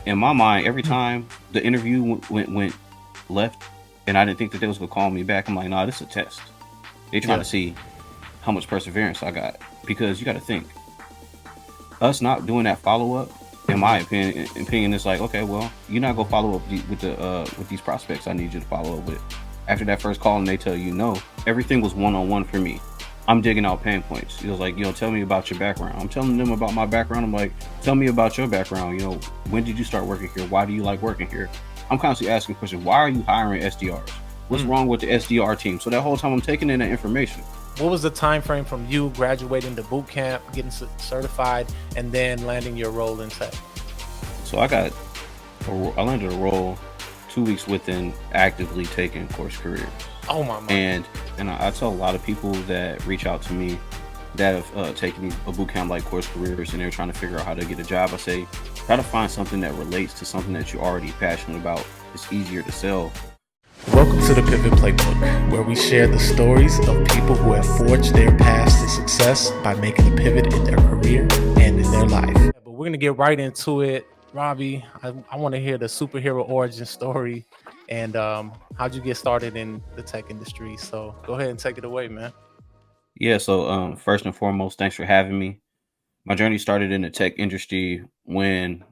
in my mind, every Mm. time the interview went left, and I didn't think that they was gonna call me back, I'm like, nah, this is a test. They trying Yeah. to see how much perseverance I got, because you got to think, us not doing that follow up, in my Mhm. opinion, is like, okay, well, you're not gonna follow up with these prospects I need you to follow up with. After that first call and they tell you no, everything was one on one for me. I'm digging out pain points. He was like, tell me about your background. I'm telling them about my background. I'm like, tell me about your background. When did you start working here? Why do you like working here? I'm constantly asking questions. Why are you hiring SDRs? What's Mm. wrong with the SDR team? So that whole time I'm taking in that information. What was the time frame from you graduating to boot camp, getting certified, and then landing your role in tech? So I landed a role 2 weeks within actively taking course careers. Oh my my. And I tell a lot of people that reach out to me that have taken a boot camp like course careers, and they're trying to figure out how to get a job. I say, try to find something that relates to something that you're already passionate about. It's easier to sell. Welcome to the Pivot Playbook, where we share the stories of people who have forged their paths to success by making a pivot in their career and in their life. But we're going to get right into it. Ravi, I want to hear the superhero origin story and how'd you get started in the tech industry? So go ahead and take it away, man. Yeah. So first and foremost, thanks for having me. My journey started in the tech industry when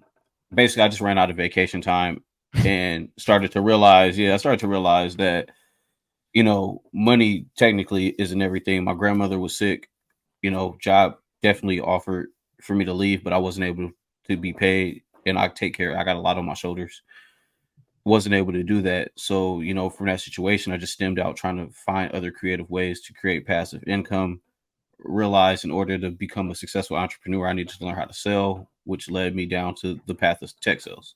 basically I just ran out of vacation time and started to realize, I started to realize that money technically isn't everything. My grandmother was sick. Job definitely offered for me to leave, but I wasn't able to be paid, and I take care. I got a lot on my shoulders. Wasn't able to do that. So, from that situation, I just stemmed out trying to find other creative ways to create passive income. Realized in order to become a successful entrepreneur, I needed to learn how to sell, which led me down to the path of tech sales.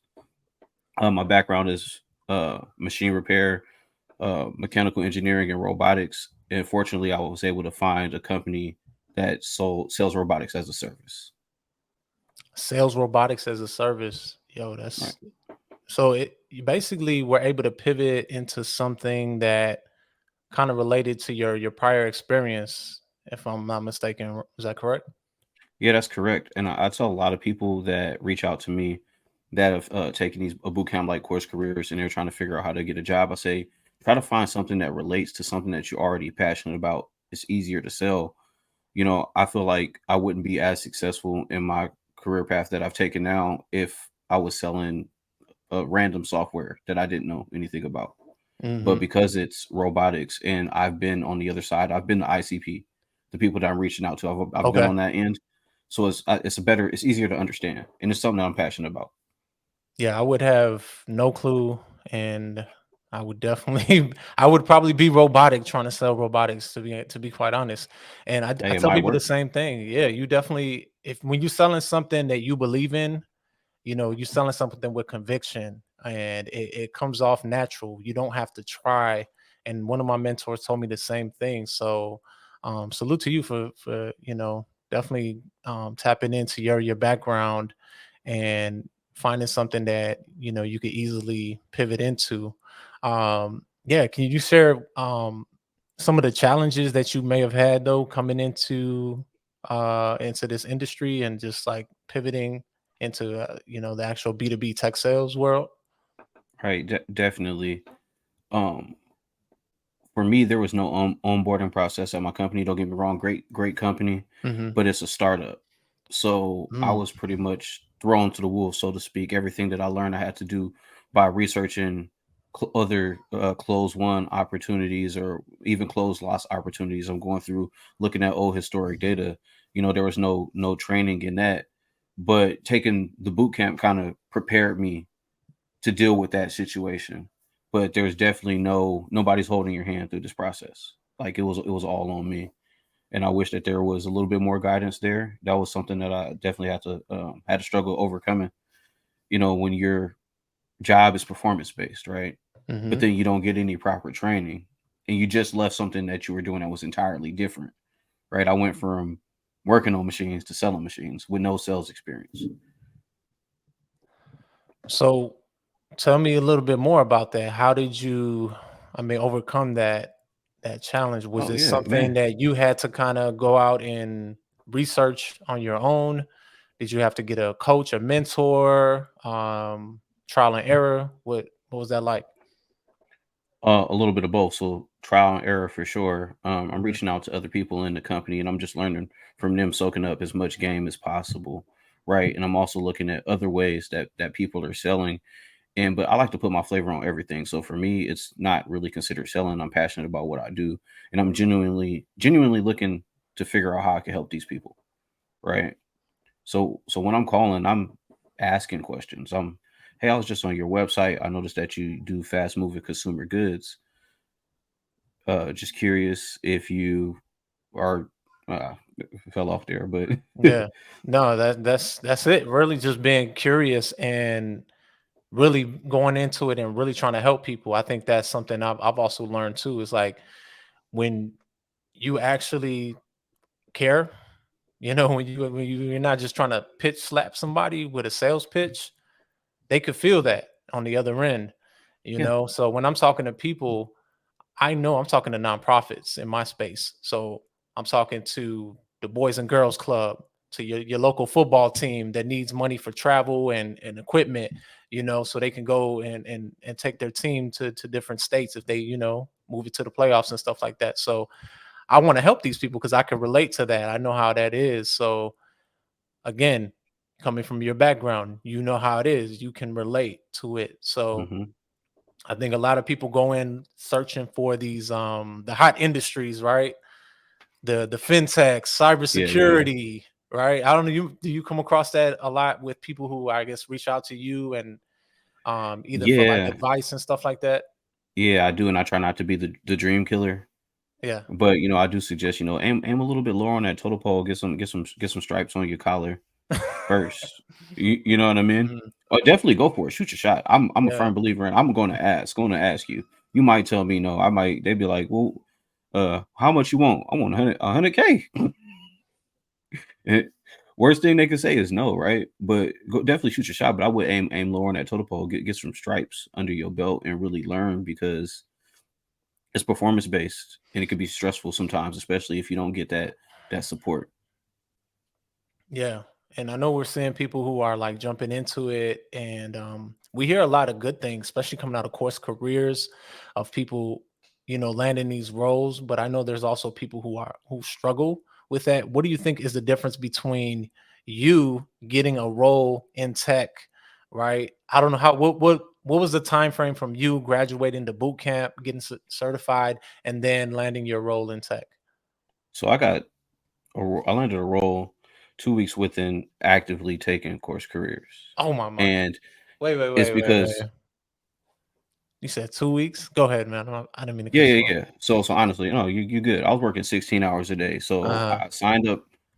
My background is machine repair, mechanical engineering, and robotics. And fortunately, I was able to find a company that sells robotics as a service. Sales robotics as a service. Yo, Right. that's so you basically were able to pivot into something that kind of related to your prior experience, if I'm not mistaken. Is that correct? Yeah, that's correct. And I tell a lot of people that reach out to me that have taken these a boot camp like course careers, and they're trying to figure out how to get a job. I say, try to find something that relates to something that you're already passionate about. It's easier to sell. I feel like I wouldn't be as successful in my career path that I've taken now if I was selling random software that I didn't know anything about. But Hmm. because it's robotics and I've been on the other side, I've been the ICP, the people that I'm reaching out to. I've been Okay. on that end, so it's easier to understand, and it's something that I'm passionate about. Yeah, I would have no clue, and I would definitely, I would probably be robotic trying to sell robotics to be quite honest. And I Hey, it tell might people the work. same thing. Yeah, you definitely, if when you're selling something that you believe in, you're selling something with conviction, and it comes off natural. You don't have to try. And one of my mentors told me the same thing. So salute to you for definitely tapping into your background and finding something that you could easily pivot into. Yeah, can you share some of the challenges that you may have had though coming into this industry and just like pivoting into the actual B2B tech sales world? Right, definitely. Um, for me, there was no onboarding process at my company. Don't get me wrong, great company, Hmm. but it's a startup. So I Mm. was pretty much thrown to the wolves, so to speak. Everything that I learned, I had to do by researching other closed won opportunities or even closed loss opportunities. I'm going through looking at old historic data. There was no training in that, but taking the boot camp kind of prepared me to deal with that situation. But there's definitely nobody's holding your hand through this process. Like it was all on me, and I wish that there was a little bit more guidance there. That was something that I definitely had to struggle overcoming. When your job is performance based, right? But Hmm. then you don't get any proper training, and you just left something that you were doing that was entirely different, right? I went from working on machines to selling machines with no sales experience. So tell me a little bit more about that. How did you, I mean, overcome that challenge? Was Oh it yeah, something man. that you had to kind of go out and research on your own? Did you have to get a coach, a mentor, trial and error? What was that like? A little bit of both. So trial and error for sure. I'm Mhm. reaching out to other people in the company and I'm just learning from them, soaking up as much game as possible. Right. And I'm also looking at other ways that people are selling. And but I like to put my flavor on everything. So for me, it's not really considered selling. I'm passionate about what I do. And I'm genuinely looking to figure out how I can help these people. Right. So when I'm calling, I'm asking questions. Hey, I was just on your website. I noticed that you do fast moving consumer goods. Just curious if you are uh, fell off there, but Yeah. No, that's it. Really just being curious and really going into it and really trying to help people. I think that's something I've also learned too. Is like when you actually care, you're not just trying to pitch slap somebody with a sales pitch, they could feel that on the other end, yeah. So when I'm talking to people, I know I'm talking to nonprofits in my space. So I'm talking to the Boys and Girls Club, to your local football team that needs money for travel and equipment, so they can go and take their team to different states if they, move it to the playoffs and stuff like that. So I want to help these people because I can relate to that. I know how that is. So again, coming from your background, you know how it is. You can relate to it. So Hmm. I think a lot of people go in searching for these the hot industries, right? The fintech, Yeah. cybersecurity, right? I don't know. Do you come across that a lot with people who I guess reach out to you and either for like Yeah. advice and stuff like that? Yeah, I do, and I try not to be the dream killer. Yeah. But I do suggest, aim a little bit lower on that total pole, get some stripes on your collar first. You know what I mean? Mhm. Or definitely go for it. Shoot your shot. I'm a Yeah. firm believer in I'm going to ask you. You might tell me no. They'd be like, well, how much you want? I want 100K. Worst thing they can say is no, right? But definitely shoot your shot. But I would aim lower on that total pole, get some stripes under your belt and really learn because it's performance based and it can be stressful sometimes, especially if you don't get that support. Yeah. And I know we're seeing people who are like jumping into it. And we hear a lot of good things, especially coming out of course careers of people, landing these roles. But I know there's also people who struggle with that. What do you think is the difference between you getting a role in tech, right? I don't know what was the time frame from you graduating to boot camp, getting certified, and then landing your role in tech? So I landed a role 2 weeks within actively taking course careers, Oh my money. and Wait, wait, it's wait, wait, because wait. You said 2 weeks? Go ahead, man. I didn't mean to yeah, cut yeah, you off. yeah. So honestly, no, you good. I was working 16 hours a day. So Uh-huh.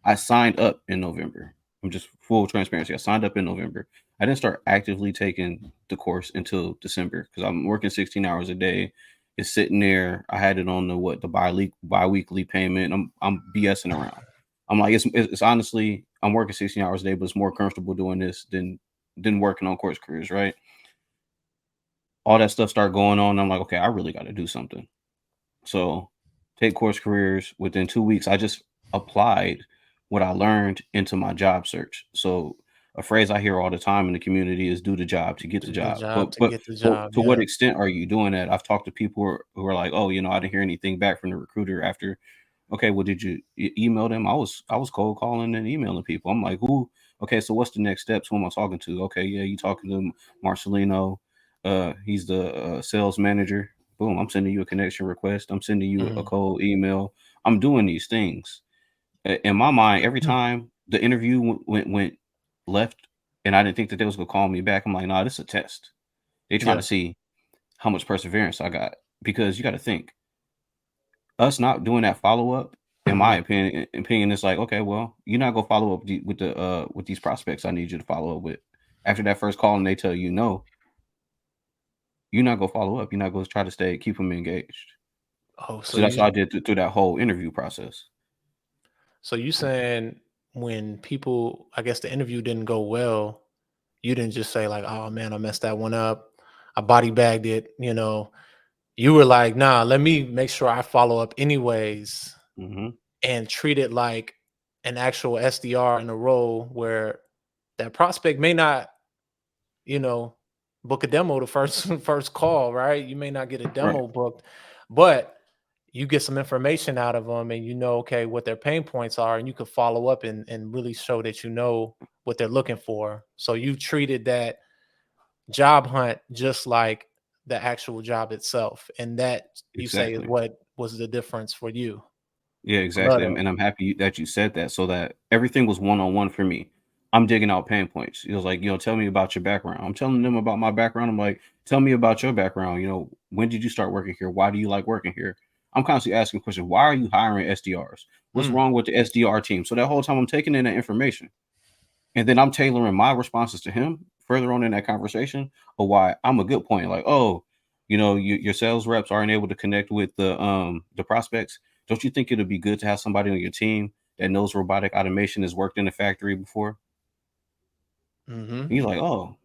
I signed up in November. I'm just full transparency. I signed up in November. I didn't start actively taking the course until December because I'm working 16 hours a day. It's sitting there. I had it on the biweekly payment. I'm BSing around. I'm like it's honestly I'm working 16 hours a day, but it's more comfortable doing this than working on course careers, right? All that stuff started going on. I'm like, okay, I really got to do something. So, take course careers. Within 2 weeks, I just applied what I learned into my job search. So, a phrase I hear all the time in the community is "do the job to get the Do the job." job But to but get the but job, to what yeah. extent are you doing that? I've talked to people who are like, "Oh, I didn't hear anything back from the recruiter after." Okay, well, did you email them? I was cold calling and emailing people. I'm like, who? Okay, so what's the next steps? Who am I talking to? Okay, yeah, you talking to Marcelino? He's the sales manager. Boom, I'm sending you a connection request. I'm sending you a Mhm. cold email. I'm doing these things. In my mind, every time the interview went left, and I didn't think that they was gonna call me back. I'm like, nah, this is a test. They trying Yeah. to see how much perseverance I got because you got to think us not doing that follow up. In my Mhm. opinion, is like, okay, well, you're not gonna follow up with these prospects. I need you to follow up with after that first call, and they tell you no, you're not gonna follow up. You're not gonna try to keep them engaged. Oh, so So that's you what I did through that whole interview process. so you saying when people I guess the interview didn't go well, you didn't just say like, "Oh man, I messed that one up. I body bagged it." You were like, "Nah, let me make sure I follow up anyways Hmm. and treat it like an actual SDR in a role where that prospect may not, you know, book a demo the first first call, right? You may not get a Right. demo booked, but you get some information out of them and you know, okay, what their pain points are, and you can follow up and really show that you know what they're looking for. So you treated that job hunt just like the actual job itself. And that you say is Exactly. what was the difference for you. Yeah, I love exactly, that. and I'm happy that you said that so that everything was one-on-one for me. I'm digging out pain points. He was like, "Tell me about your background." I'm telling them about my background. I'm like, "Tell me about your background. When did you start working here? Why do you like working here?" I'm constantly asking questions. Why are you hiring SDRs? What's Mm, wrong with the SDR team? So that whole time I'm taking in that information. And then I'm tailoring my responses to him further on in that conversation of why I'm a good point. Like, oh, your sales reps aren't able to connect with the prospects. Don't you think it'd be good to have somebody on your team that knows robotic automation, has worked in a factory before? hmm And you're like, oh,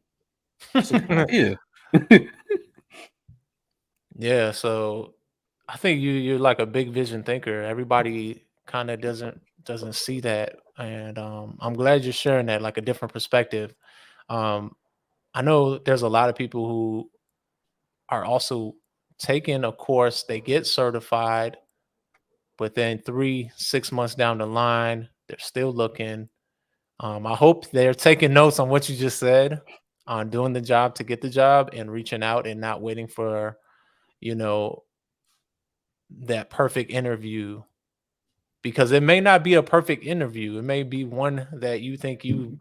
that's a good idea. Yeah, so I think you're like a big vision thinker. Everybody kind of doesn't see that, and I'm glad you're sharing that, like a different perspective. Um, I know there's a lot of people who are also taking a course, they get certified, but then 3, 6 months down the line, they're still looking. I hope they're taking notes on what you just said, on doing the job to get the job and reaching out and not waiting for, you know, that perfect interview, because it may not be a perfect interview. It may be one that you think you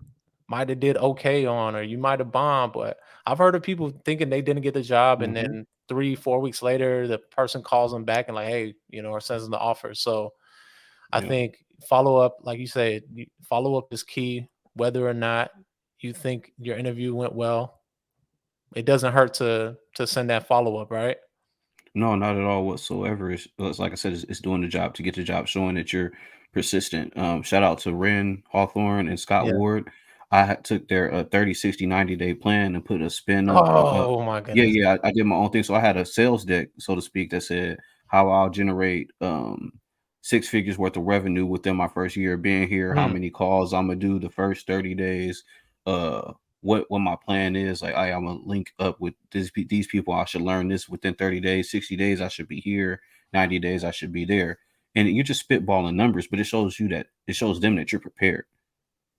might have did okay on, or you might have bombed. But I've heard of people thinking they didn't get the job, and Mhm. then 3, 4 weeks later, the person calls them back and like, hey, or sends them the offer. So I Yeah. think follow up, like you said, follow up is key. Whether or not you think your interview went well, it doesn't hurt to send that follow up, right? No, not at all whatsoever. It's like I said, it's doing the job to get the job, showing that you're persistent. Shout out to Ren Hawthorne and Scott Yeah. Ward. Took their 30, 60, 90-day plan and put a spin up. Oh my Yeah, goodness. yeah, I did my own thing. So I had a sales deck, so to speak, that said how I'll generate 6 figures worth of revenue within my first year of being here, how Mm, many calls I'm gonna do the first 30 days, uh what my plan is. Like I'm gonna link up with these people. I should learn this within 30 days, 60 days I should be here, 90 days I should be there. And you're just spitballing numbers, but it shows them that you're prepared.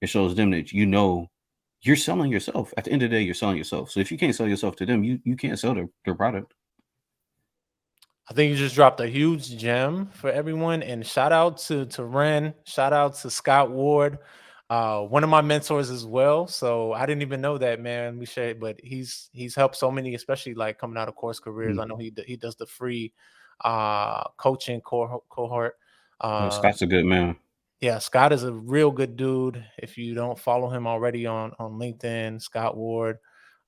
It shows them that you're selling yourself. At the end of the day, you're selling yourself. So if you can't sell yourself to them, you can't sell their product. I think you just dropped a huge gem for everyone. And shout out to Ren, shout out to Scott Ward, one of my mentors as well. So I didn't even know that, man. We share, but he's helped so many, especially like coming out of course careers. I Mhm. know he does the free coaching cohort. Um, Scott's a good man. yeah, Scott is a real good dude. If you don't follow him already on LinkedIn, Scott Ward.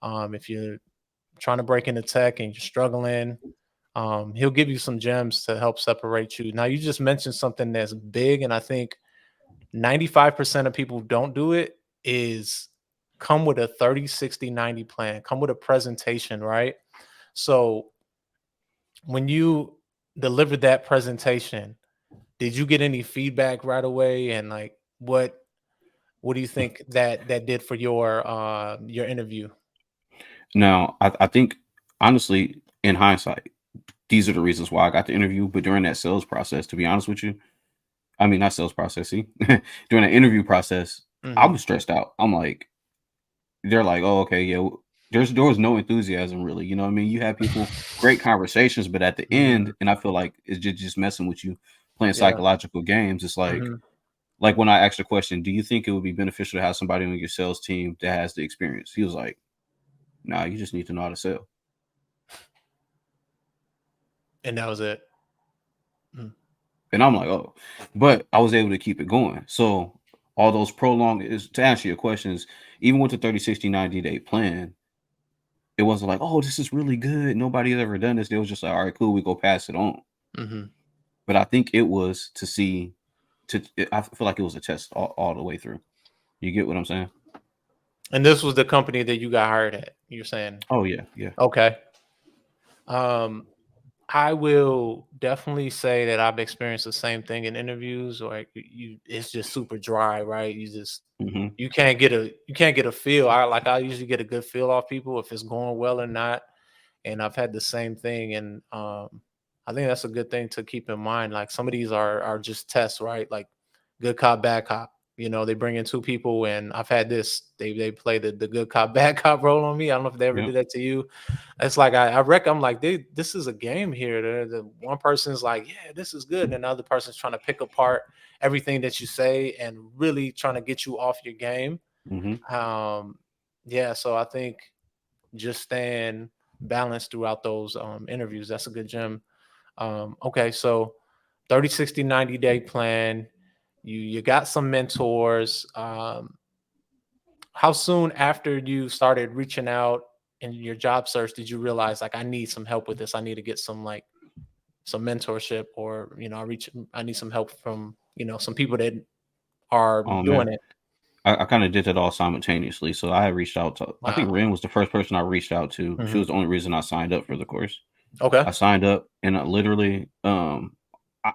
If you're trying to break into tech and you're struggling, he'll give you some gems to help separate you. Now, you just mentioned something that's big, and I think 95% of people who don't do it is come with a 30, 60, 90 plan, come with a presentation, right? So when you delivered that presentation, did you get any feedback right away? And like what do you think that did for your interview? Now, I think honestly, in hindsight, these are the reasons why I got the interview. But during that sales process, to be honest with you, I mean not sales process, see, during the interview process, I Hmm was stressed out. I'm like, they're like, "Oh, okay, yeah." There was no enthusiasm really. You know what I mean? You have people, great conversations, but at the end, hmm and I feel like it's just messing with you, playing Yeah. psychological games. It's hmm like when I asked the question, "Do you think it would be beneficial to have somebody on your sales team that has the experience?" He was like, "Nah, you just need to know how to sell." And that was it. Mm, And I'm like, "Oh," but I was able to keep it going. So all those prolonged is to answer your questions, even with the 30, 60, 90-day plan, it wasn't like, "Oh, this is really good. Nobody's ever done this." They was just like, "All right, cool. We go pass it on." mhm. But I think it was to see I feel like it was a test all the way through. You get what I'm saying? And this was the company that you got hired at, you're saying? Oh, yeah, yeah. Okay. Um, I will definitely say that I've experienced the same thing in interviews, like it's just super dry, right? Hmm. You can't get a feel. I usually get a good feel off people if it's going well or not. And I've had the same thing. And I think that's a good thing to keep in mind. Like some of these are just tests, right? Like good cop, bad cop. You know, they bring in two people, and I've had this. They play the good cop, bad cop role on me. I don't know if they ever Yep. did that to you. It's like I reckon I'm like, this is a game here. The one person's like, yeah, this is good, and the other person's trying to pick apart everything that you say and really trying to get you off your game. Hmm. Um, yeah, so I think just staying balanced throughout those interviews, that's a good gem. Okay, so 30, 60, 90-day plan. You got some mentors. How soon after you started reaching out in your job search did you realize like I need some help with this? I need to get some like some mentorship, or I need some help from some people that are Oh doing man, it. I kind of did it all simultaneously. So I had reached out to. I think Wow. Ren was the first person I reached out to. She Hmm. was the only reason I signed up for the course. Okay. I signed up and I literally,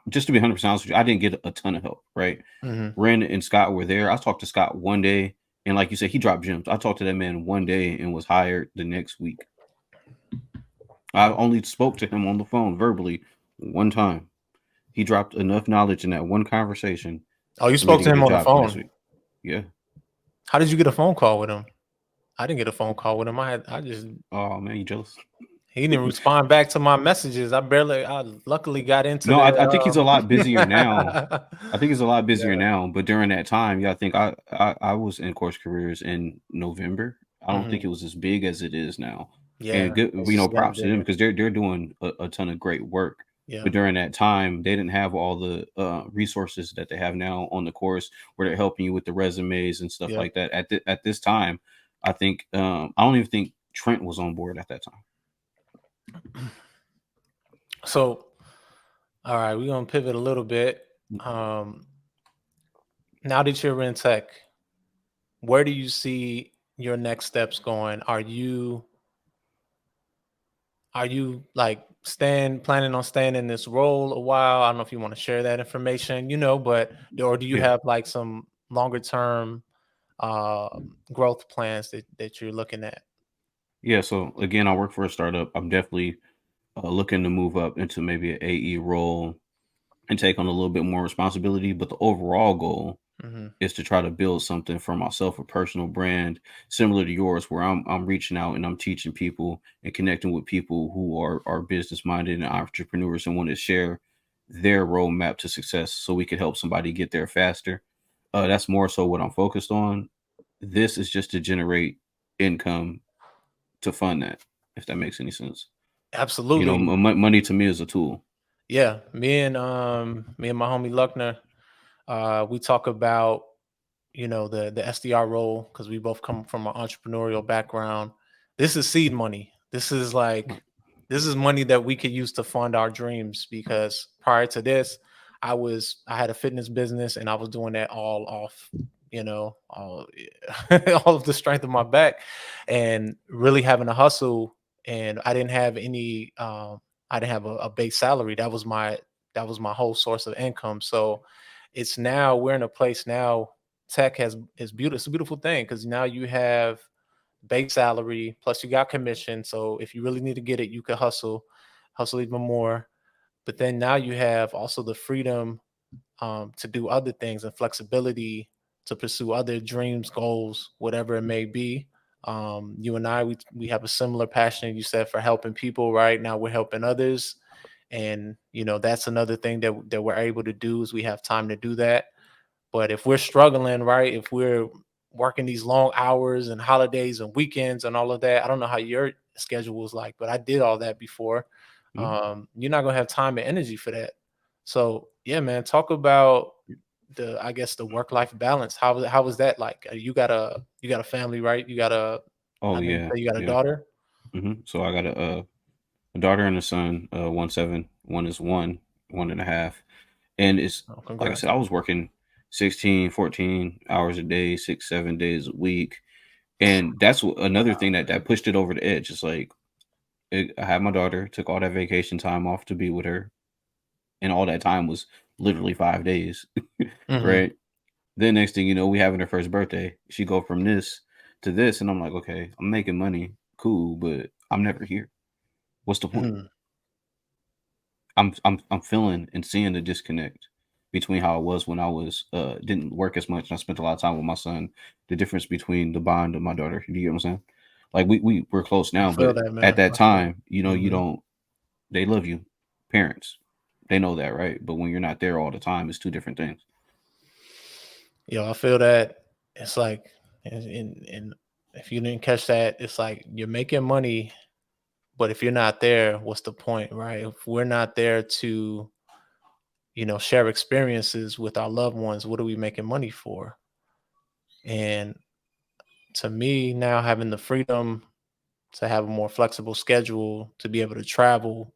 just to be 100% honest with you, I didn't get a ton of help. Right, Hmm. Ren and Scott were there. I talked to Scott one day, and like you said, he dropped gems. I talked to that man one day and was hired the next week. I only spoke to him on the phone verbally one time. He dropped enough knowledge in that one conversation Oh, you for me spoke to to get a him on the job the next phone. week. Yeah. How did you get a phone call with him? I didn't get a phone call with him. I just Oh man, you jealous? He didn't respond back to my messages. I luckily got into No, the I think he's a lot busier now. I think he's a lot busier Yeah. now. But during that time, yeah, I think I was in course careers in November. I don't think Mhm. it was as big as it is now. And Yeah, good, it's just getting props to them bigger. because they're doing a ton of great work. Yeah. But during that time, they didn't have all the resources that they have now on the course, where they're helping you with the resumes and stuff Yep. like that. At this time, I think I don't even think Trent was on board at that time. So, all right, we're gonna pivot a little bit. Um, Now that you're in tech, where do you see your next steps going? Are you like staying planning on staying in this role a while? I don't know if you want to share that information, but or do you Yeah. have like some longer term growth plans that you're looking at? Yeah. So again, I work for a startup. I'm definitely looking to move up into maybe an AE role and take on a little bit more responsibility. But the overall goal Hmm. is to try to build something for myself, a personal brand similar to yours, where I'm reaching out and I'm teaching people and connecting with people who are business minded and entrepreneurs and want to share their roadmap to success, so we could help somebody get there faster. That's more so what I'm focused on. This is just to generate income to fund that, if that makes any sense. Absolutely. Money to me is a tool. Yeah. Me and my homie Luckner, we talk about, the SDR role because we both come from an entrepreneurial background. This is seed money. This is money that we could use to fund our dreams because prior to this, I had a fitness business and I was doing that all off, all, all of the strength of my back and really having to hustle. And I didn't have a base salary. That was my whole source of income. So we're in a place now. Tech is beautiful. It's a beautiful thing because now you have base salary plus you got commission. So if you really need to get it, you could hustle even more. But then now you have also the freedom to do other things and flexibility to pursue other dreams, goals, whatever it may be. You and I, we have a similar passion. You said for helping people. Right now, we're helping others, and that's another thing that we're able to do is we have time to do that. But if we're struggling, right, if we're working these long hours and holidays and weekends and all of that, I don't know how your schedule was like, but I did all that before. Mhm. You're not gonna have time and energy for that. So yeah, man, talk about I guess the work life balance. How was that like? You got a family, right? Oh I know you yeah, say you got a yeah. daughter. So I got a daughter and a son. One 7, one is 1.5, and it's Oh, like I congrats. said, I was working 16, 14 hours a day, 6, 7 days a week, and that's another thing that pushed it over the edge. It's like I had my daughter, took all that vacation time off to be with her, and all that time was literally 5 days, Mhm. right? Then next thing you know, we having her first birthday. She go from this to this, and I'm like, okay, I'm making money, cool, but I'm never here. What's the point? Mhm. I'm feeling and seeing the disconnect between how it was when I was didn't work as much and I spent a lot of time with my son. The difference between the bond of my daughter. Do you get what I'm saying? Like we're close I now, feel but that, at man. that I feel time, you know, that. you Mhm. don't. They love you, parents. They know that, right? But when you're not there all the time, it's two different things. Yo, I feel that it's like, and if you didn't catch that, it's like you're making money, but if you're not there, what's the point, right? If we're not there to, share experiences with our loved ones, what are we making money for? And to me, now having the freedom to have a more flexible schedule, to be able to travel,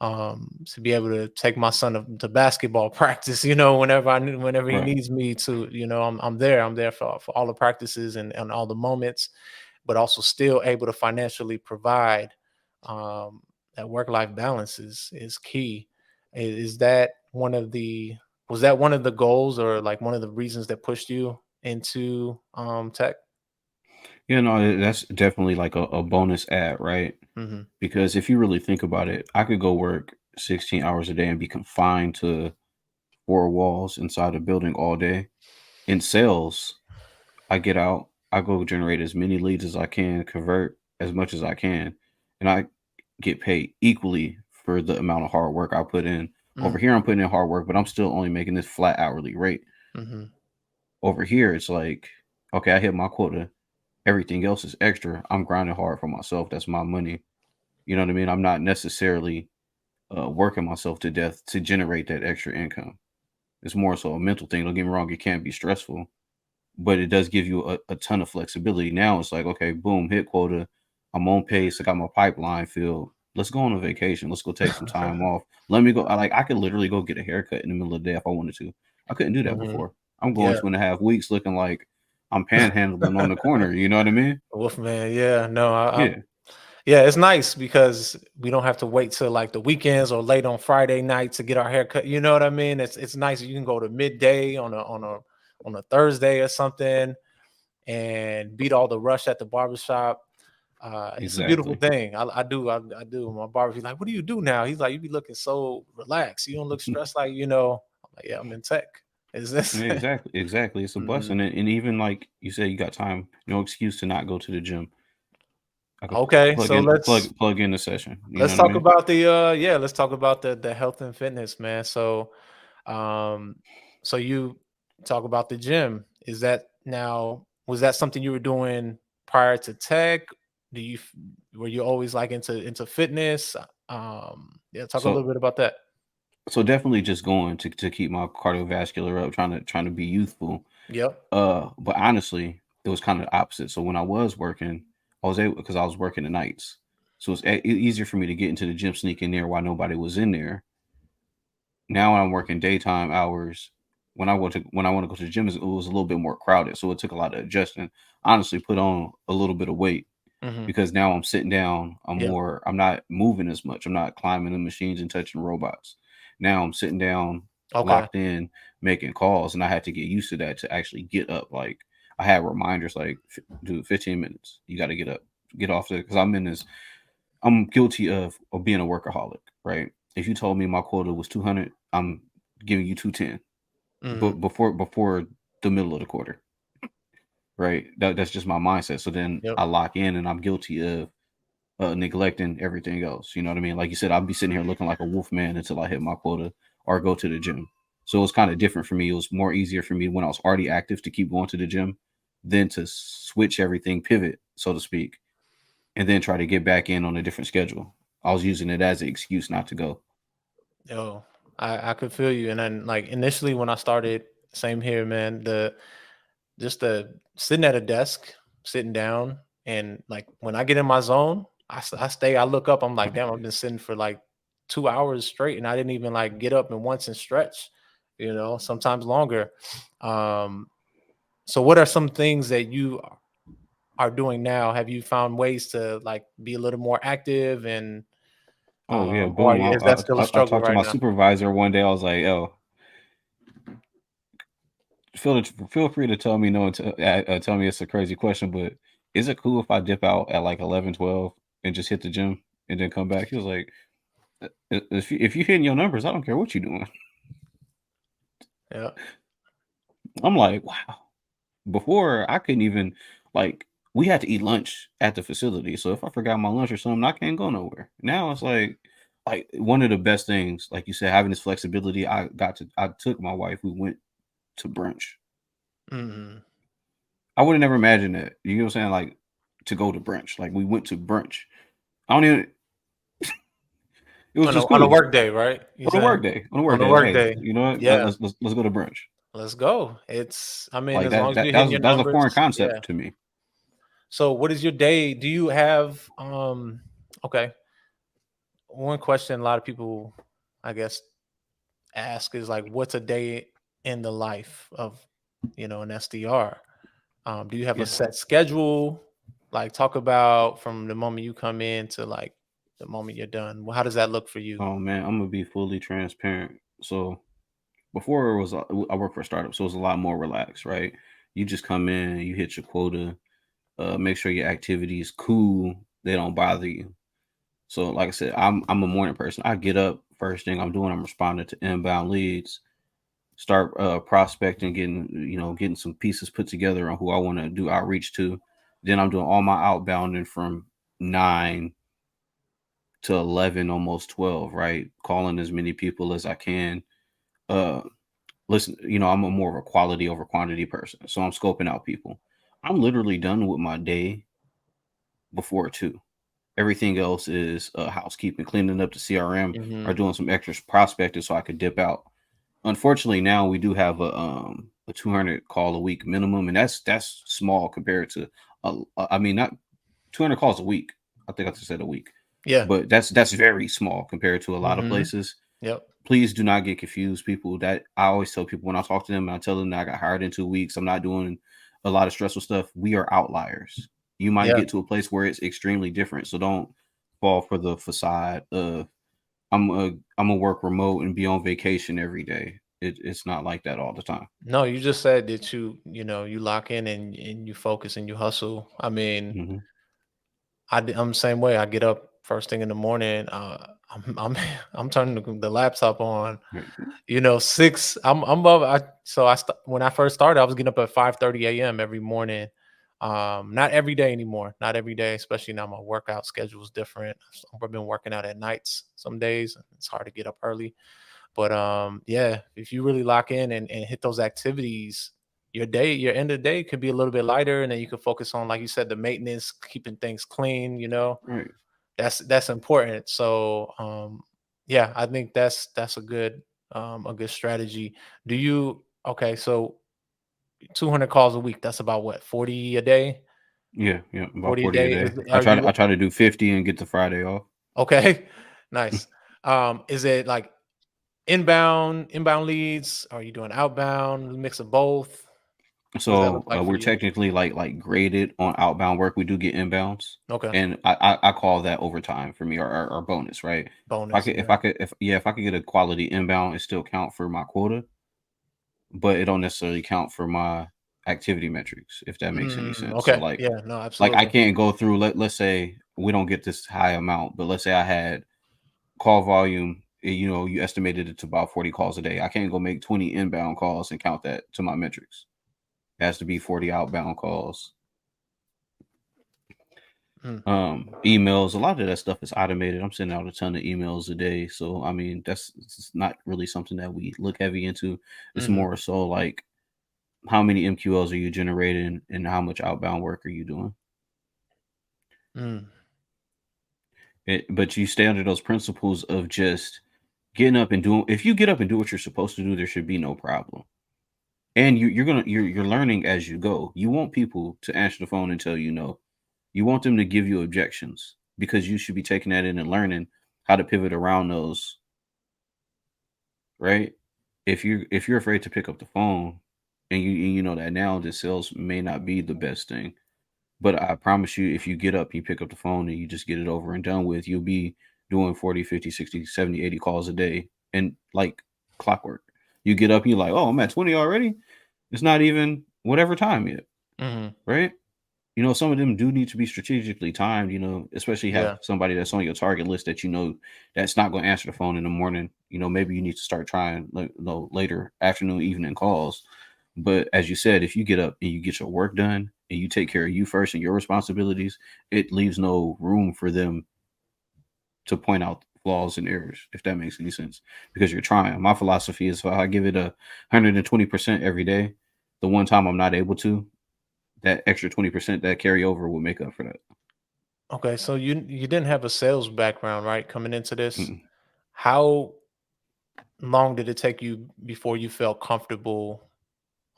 to be able to take my son to basketball practice, whenever he Right. needs me to, I'm there. I'm there for all the practices and all the moments, but also still able to financially provide. Um, that work-life balance is key. Is that one of the was that one of the goals or like one of the reasons that pushed you into tech? You know, that's definitely like a bonus ad, right? Hmm. Because if you really think about it, I could go work 16 hours a day and be confined to four walls inside a building all day. In sales, I get out, I go generate as many leads as I can, convert as much as I can, and I get paid equally for the amount of hard work I put in. Over here, I'm putting in hard work, but I'm still only making this flat hourly rate. Hmm. Over here, it's like, okay, I hit my quota. Everything else is extra. I'm grinding hard for myself. That's my money. You know what I mean? I'm not necessarily working myself to death to generate that extra income. It's more so a mental thing. Don't get me wrong, it can be stressful, but it does give you a ton of flexibility. Now it's like, okay, boom, hit quota. I'm on pace. I got my pipeline filled. Let's go on a vacation. Let's go take some time off. Let me go. I could literally go get a haircut in the middle of the day if I wanted to. I couldn't do that Hmm. before. I'm going Yeah. 2.5 weeks looking like I'm panhandling on the corner. You know what I mean? Wolfman, yeah, no, Yeah, yeah, it's nice because we don't have to wait till like the weekends or late on Friday night to get our hair cut. You know what I mean? It's nice. You can go to midday on a Thursday or something and beat all the rush at the barbershop. It's a beautiful exactly. thing. I do. My barber, he's like, "What do you do now?" He's like, "You be looking so relaxed. You don't look stressed like you know." I'm like, "Yeah, I'm in tech." Is Yeah, this? exactly, exactly. It's a Mhm. blessing, and even like you said, you got time. No excuse to not go to the gym. I could Okay, plug so in, let's plug in the session. You know let's what I talk mean? about let's talk about the health and fitness, man. Um so you talk about the gym. Is that now was that something you were doing prior to tech? Do you f- were you always like into fitness? Yeah, talk a So little bit about that. so definitely just going to keep my cardiovascular up, trying to be youthful. Yep. But honestly, it was kind of the opposite. So when I was working, I was able because I was working the nights, so it's easier for me to get into the gym, sneak in there while nobody was in there. Now when I'm working daytime hours, when I want to go to the gym, it was a little bit more crowded, so it took a lot of adjusting. Honestly, put on a little bit of weight Hmm. because now I'm sitting down. Yep. I'm not moving as much. I'm not climbing the machines and touching robots. Now I'm sitting down, Okay. locked in, making calls, and I had to get used to that to actually get up. Like I had reminders like, dude, 15 minutes. You got to get up, get off there because I'm in this. I'm guilty of being a workaholic, right? If you told me my quota was 200, I'm giving you 210. But Hmm. before the middle of the quarter, right? That's just my mindset. So then Yep. I lock in, and I'm guilty of neglecting everything else. You know what I mean? Like you said, I'll be sitting here looking like a wolf man until I hit my quota or go to the gym. So it's kind of different for me. It was more easier for me when I was already active to keep going to the gym than to switch everything, pivot, so to speak, and then try to get back in on a different schedule. I was using it as an excuse not to go. Yo, I could feel you. And then like initially when I started, same here, man. The sitting at a desk, sitting down, and like when I get in my zone, I stay. I look up. I'm like, damn, I've been sitting for like 2 hours straight, and I didn't even like get up and once and stretch. Sometimes longer. Um, so what are some things that you are doing now, have you found ways to like be a little more active and Oh yeah, or boom. is that still a I struggle talked to right my now? supervisor one day. I was like, "Oh, feel free to tell me no and tell me it's a crazy question, but is it cool if I dip out at like 11, 12, and just hit the gym and then come back?" He was like, if you hitting your numbers, I don't care what you're doing." Yeah. I'm like, "Wow." Before I couldn't even like we had to eat lunch at the facility. So if I forgot my lunch or something, I can't go nowhere. Now it's like one of the best things, like you said, having this flexibility. I took my wife, we went to brunch. Mhm. I would have never imagined that. You know what I'm saying? Like to go to brunch. Like we went to brunch. I don't even it was just On a cool. work day, right? You On a saying? work day. On a work On a day. Like, work hey, day. you know what? Yeah. Let's go to brunch. Let's go. It's I mean, Like as long as you're that hitting was your that was a foreign numbers, yeah. concept to me. So what is your day? Do you have okay. One question a lot of people I guess ask is like what's a day in the life of, an SDR? Do you have a Yeah. set schedule? Like talk about from the moment you come in to like the moment you're done. Well, how does that look for you? Oh man, I'm gonna be fully transparent. So before it was I work for a startup, so it was a lot more relaxed, right? You just come in, you hit your quota, make sure your activity is cool, they don't bother you. So like I said, I'm a morning person. I get up, first thing I'm doing, I'm responding to inbound leads, start prospecting, getting some pieces put together on who I want to do outreach to. Then I'm doing all my outbounding from 9 to 11, almost 12, right? Calling as many people as I can. Uh Listen, I'm a more of a quality over quantity person. So I'm scoping out people. I'm literally done with my day before 2. Everything else is housekeeping, cleaning up the CRM, or Mhm. doing some extra prospecting so I could dip out. Unfortunately, now we do have a 200 call a week minimum, and that's small compared to I mean, not 200 calls a week. I think I just said a week, Yeah. but that's very small compared to a lot of Mhm. places. Yep. Please do not get confused, people. That I always tell people when I talk to them, and I tell them that I got hired in 2 weeks. I'm not doing a lot of stressful stuff. We are outliers. You might Yeah. get to a place where it's extremely different. So don't fall for the facade of I'm a work remote and be on vacation every day. It's not like that all the time. No, you just said that you lock in and you focus and you hustle. I mean, Hmm. I'm the same way. I get up first thing in the morning. I'm I'm turning the laptop on. Right. 6. I'm up. When I first started, I was getting up at 5:30 a.m. every morning. Not every day anymore. Not every day, especially now my workout schedule is different. I've been working out at nights some days. It's hard to get up early. But yeah, if you really lock in and hit those activities, your end of the day could be a little bit lighter, and then you can focus on, like you said, the maintenance, keeping things clean. Right. That's important. So yeah, I think that's a good strategy. Do you okay, so 200 calls a week, that's about what, 40 a day? Yeah. Yeah. About 40 a 40 a day day. is are I you try to do 50 and get the Friday off. okay? Nice. Is it like inbound leads? Are you doing outbound, mix of both? What does that look So like for we're you? technically like graded on outbound work. We do get inbounds, Okay. and I call that overtime for me, or bonus, right? Bonus, yeah. If I could get a quality inbound, it still count for my quota, but it don't necessarily count for my activity metrics, if that makes any sense. So Okay. Yeah, no, like I absolutely. can't go through. Let's say we don't get this high amount, but let's say I had call volume. You estimated it to about 40 calls a day. I can't go make 20 inbound calls and count that to my metrics. It has to be 40 outbound calls. Mm, Emails, a lot of that stuff is automated. I'm sending out a ton of emails a day. So I mean that's it's not really something that we look heavy into. It's mhm, more so like how many MQLs are you generating and how much outbound work are you doing? mm, But you stay under those principles of just getting up and doing. If you get up and do what you're supposed to do, there should be no problem. And you're learning as you go. You want people to answer the phone and tell you no. You want them to give you objections because you should be taking that in and learning how to pivot around those, right? If you're afraid to pick up the phone and you know that now the sales may not be the best thing, But I promise you, if you get up, you pick up the phone and you just get it over and done with, you'll be doing 40, 50, 60, 70, 80 calls a day and like clockwork. You get up, you're like, oh, I'm at 20 already. It's not even whatever time yet, Mhm. right? Some of them do need to be strategically timed, especially have Yeah. somebody that's on your target list that that's not going to answer the phone in the morning. Maybe you need to start trying later afternoon, evening calls. But as you said, if you get up and you get your work done and you take care of you first and your responsibilities, it leaves no room for them to point out flaws and errors, if that makes any sense, because you're trying. My philosophy is if I give it 120% every day, the one time I'm not able to, that extra 20% that carry over will make up for that. Okay, so you didn't have a sales background, right, coming into this? Mm-mm. How long did it take you before you felt comfortable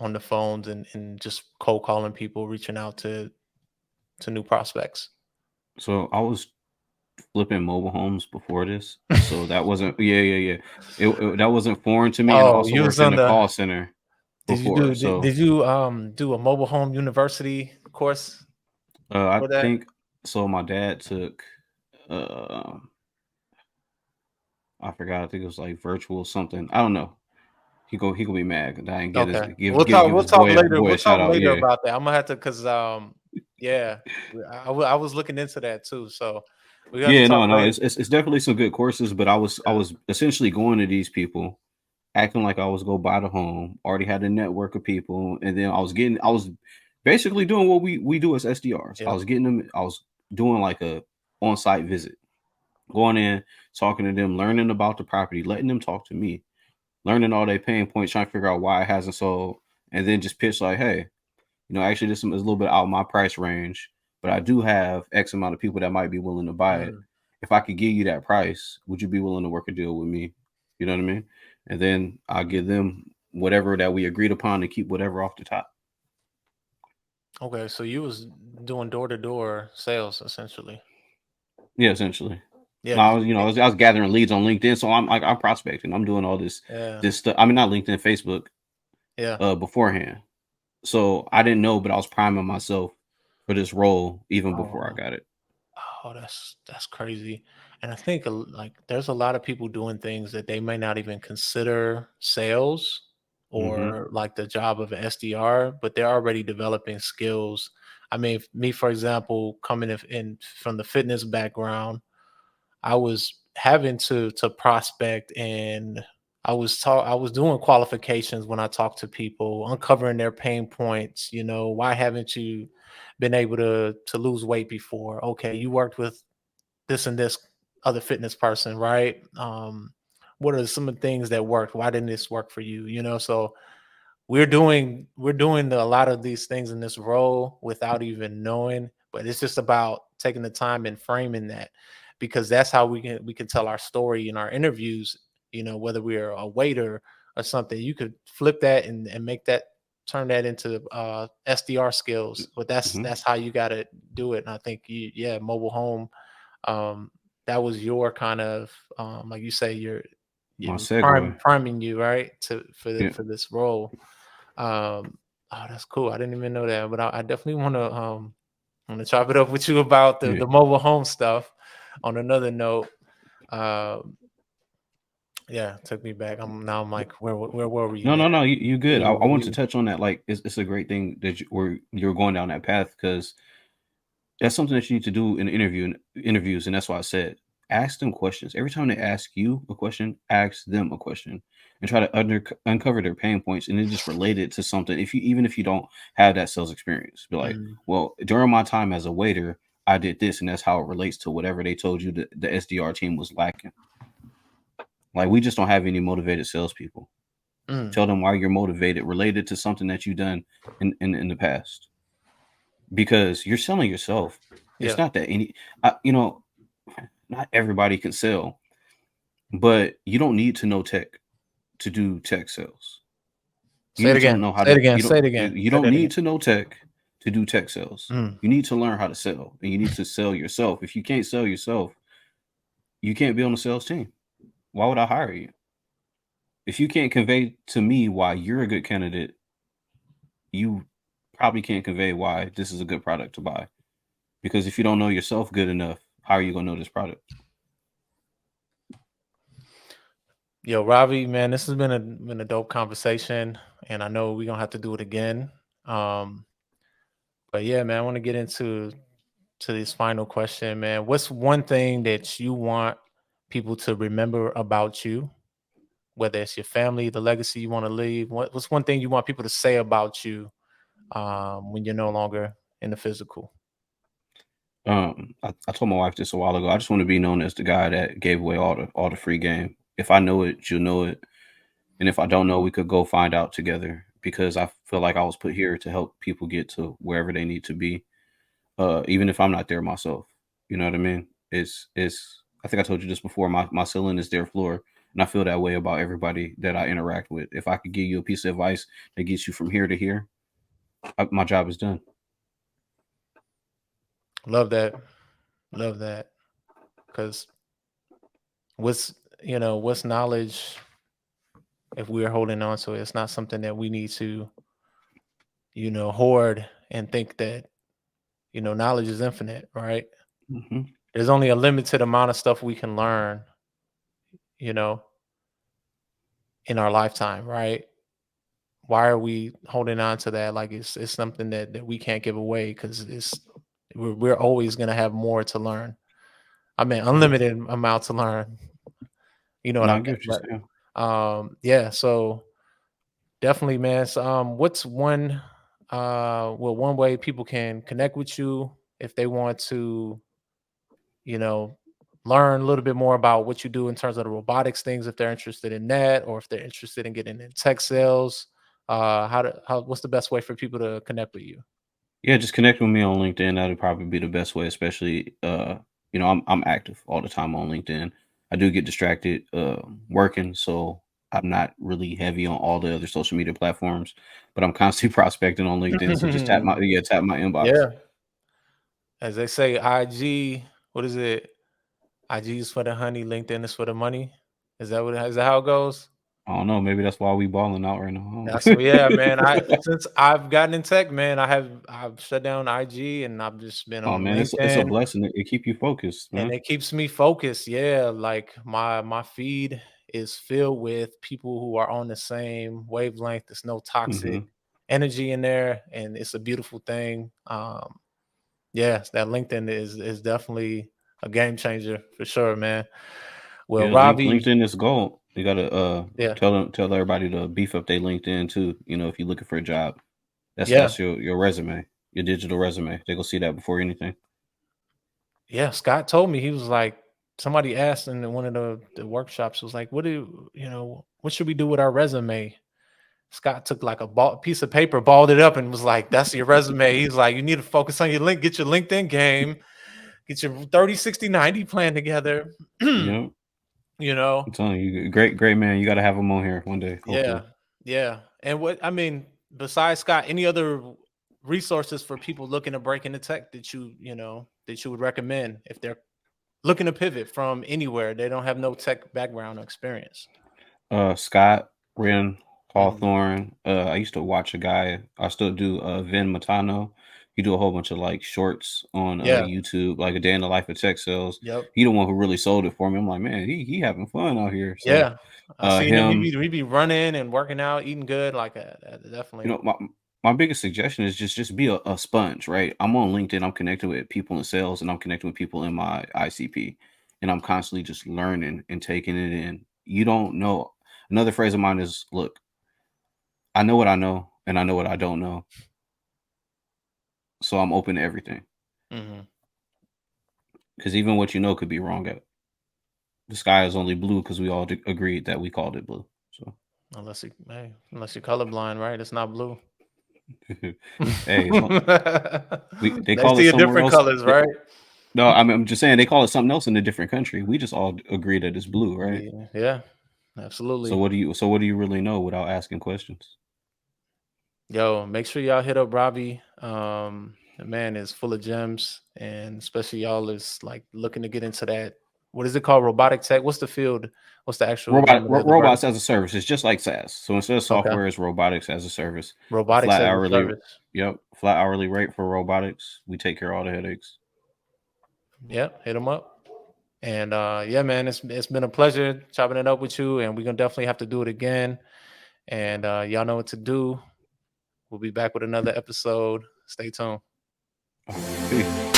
on the phones and just cold calling people, reaching out to new prospects? So I was flipping mobile homes before this, so that wasn't yeah. That wasn't foreign to me, and I Oh, also you was worked in on the the call center before. So did you do a mobile home university course I for that? think so. My dad took uh, I forgot. I think it was like virtual something. I don't know. He could be mad 'cause I didn't get his Okay. give We'll his talk later. boy We'll a shout talk out. later Yeah. about that. I'm gonna have to because yeah, I was looking into that too. So we have to Yeah, talk no, no, later. it's definitely some good courses, but I Yeah. was essentially going to these people, acting like I was go buy the home, already had a network of people, and then I was basically doing what we do as SDRs. Yep. I was doing like a on-site visit, going in, talking to them, learning about the property, letting them talk to me, learning all their pain points, trying to figure out why it hasn't sold, and then just pitch like, hey, actually, this is a little bit out of my price range, but I do have X amount of people that might be willing to buy it. Mm. If I could give you that price, would you be willing to work a deal with me? You know what I mean? And then I'll give them whatever that we agreed upon to keep whatever off the top. Okay, so you was doing door to door sales essentially. Yeah, essentially. Yeah. No, I was gathering leads on LinkedIn, so I'm prospecting. I'm doing all Yeah. this stuff. I mean, not LinkedIn, Facebook, Yeah. beforehand. So I didn't know, but I was priming myself for this role even before I Oh. got it. Oh, that's crazy. And I think like there's a lot of people doing things that they may not even consider sales Hmm. or like the job of an SDR, but they're already developing skills. I mean, me, for example, coming in from the fitness background, I was having to prospect and I was doing qualifications when I talked to people, uncovering their pain points, why haven't you been able to lose weight before? Okay, you worked with this and this other fitness person, right? What are some of the things that worked? Why didn't this work for you? So a lot of these things in this role without even knowing, but it's just about taking the time and framing that, because that's how we can tell our story in our interviews. Whether we're a waiter or something, you could flip that and make that, turn that into SDR skills. But Hmm. that's how you got to do it. And I think yeah, mobile home, um that was your kind of, like you say, My you're segue. priming you, right, to Yeah. for this role. Oh, that's cool. I didn't even know that, but I definitely want to chop it up with you about Yeah. the mobile home stuff. On another note, um, yeah, took me back. I'm like, where were we No, there? no, no. You good. I want to You touch on that. Like, it's a great thing that you're going down that path because that's something that you need to do in interviews, and that's why I said ask them questions. Every time they ask you a question, ask them a question, and try to uncover their pain points, and then just relate it to something. Even if you don't have that sales experience, be like, mm, well, during my time as a waiter, I did this, and that's how it relates to whatever they told you that the SDR team was lacking. Like, we just don't have any motivated salespeople. mm, Tell them why you're motivated, related to something that you've done in the past, because you're selling yourself. It's yeah. not that not everybody can sell, but you don't need to know tech to do tech sales. You Say it need to again. know how Say it to again. Say it again. you Say don't that again. need to know tech to do tech sales. Mm, You need to learn how to sell, and you need to sell yourself. If you can't sell yourself, you can't be on the sales team. Why would I hire you? If you can't convey to me why you're a good candidate, you probably can't convey why this is a good product to buy. Because if you don't know yourself good enough, how are you gonna know this product? Yo, Ravi, man, this has been a dope conversation, and I know we're gonna have to do it again. Um, but yeah, man, I want to get into this final question, man. What's one thing that you want people to remember about you, whether it's your family, the legacy you want to leave? What's one thing you want people to say about you when you're no longer in the physical? I told my wife this a while ago. I just want to be known as the guy that gave away all the free game. If I know it, you'll know it. And if I don't know, we could go find out together because I feel like I was put here to help people get to wherever they need to be. Even if I'm not there myself. You know what I mean? It's I think I told you this before, my ceiling is their floor. And I feel that way about everybody that I interact with. If I could give you a piece of advice that gets you from here to here, my job is done. Love that. Love that. Because what's what's knowledge if we're holding on to it? It's not something that we need to hoard and think that knowledge is infinite, right? Hmm. There's only a limited amount of stuff we can learn, you know, in our lifetime, right? Why are we holding on to that like it's something that we can't give away because we're always going to have more to learn. I mean, Right. unlimited amount to learn. You know what No, I I meant? get what you're saying. Yeah. So definitely, man. So, what's one way people can connect with you if they want to, you know, learn a little bit more about what you do in terms of the robotics things, if they're interested in that, or if they're interested in getting in tech sales. What's the best way for people to connect with you? Yeah, just connect with me on LinkedIn. That'd probably be the best way, especially I'm active all the time on LinkedIn. I do get distracted working, so I'm not really heavy on all the other social media platforms, but I'm constantly prospecting on LinkedIn. So just tap my inbox. Yeah, as they say, IG. What is it? IG is for the honey. LinkedIn is for the money. Is that how it goes? I don't know, maybe that's why we balling out right now. That's what, yeah, man. Since I've gotten in tech, man, I've shut down IG and I've just been Oh on man, it's a LinkedIn, blessing. It keep you focused, and man. it keeps me focused. Yeah, like my feed is filled with people who are on the same wavelength. There's no toxic Hmm. energy in there, and it's a beautiful thing. Yeah, that LinkedIn is definitely a game changer for sure, man. Well, Yeah, Ravi, LinkedIn is gold. You gotta yeah, tell everybody to beef up their LinkedIn too. If you're looking for a job, yeah, that's your resume, your digital resume. They go see that before anything. yeah. Scott told me he was like, somebody asked in one of the workshops was like, what should we do with our resume? Scott took like a piece of paper, balled it up, and was like, "That's your resume." He's like, "You need to focus on get your LinkedIn game, get your 30, 60, 90 plan together." Yeah, you know, I'm telling you, great man. You gotta have them on here one day, hopefully. yeah, yeah. And what I mean, besides Scott, any other resources for people looking to break into tech that that you would recommend if they're looking to pivot from anywhere, they don't have no tech background or experience? Scott, Ren, Mhm. Hawthorne. I used to watch a guy. I still do. Vin Matano. He do a whole bunch of like shorts on Yeah. YouTube, like a day in the life of tech sales. Yep. He the one who really sold it for me. I'm like, man, he having fun out here. So, Yeah. I seen him. him. He be running and working out, eating good. Like You definitely. know, my biggest suggestion is just be a sponge, right? I'm on LinkedIn. I'm connected with people in sales, and I'm connected with people in my ICP, and I'm constantly just learning and taking it in. You don't know. Another phrase of mine is, look, I know what I know, and I know what I don't know. So I'm open to everything Mhm. because even what you know could be wrong. At the sky is only blue because we all agreed that we called it blue. So, Unless you're colorblind, right? It's not blue. hey, they They call it see a somewhere different else. colors, right? No, I'm just saying they call it something else in a different country. We just all agree that it's blue, right? Yeah, yeah, absolutely. So what do you really know without asking questions? Yo, make sure y'all hit up Ravi. The man is full of gems, and especially y'all is like looking to get into that. what is it called? Robotic tech? What's the field? What's the actual name of the Robots vertical? as a service. It's just like SaaS. So instead of Okay. software, it's robotics as a service. A Robotics flat as a hourly, service. yep, flat hourly rate for robotics. We take care of all the headaches. Yep, hit them up. And yeah, man, it's been a pleasure chopping it up with you, and we're gonna definitely have to do it again. And y'all know what to do. We'll be back with another episode. Stay tuned. All right, peace.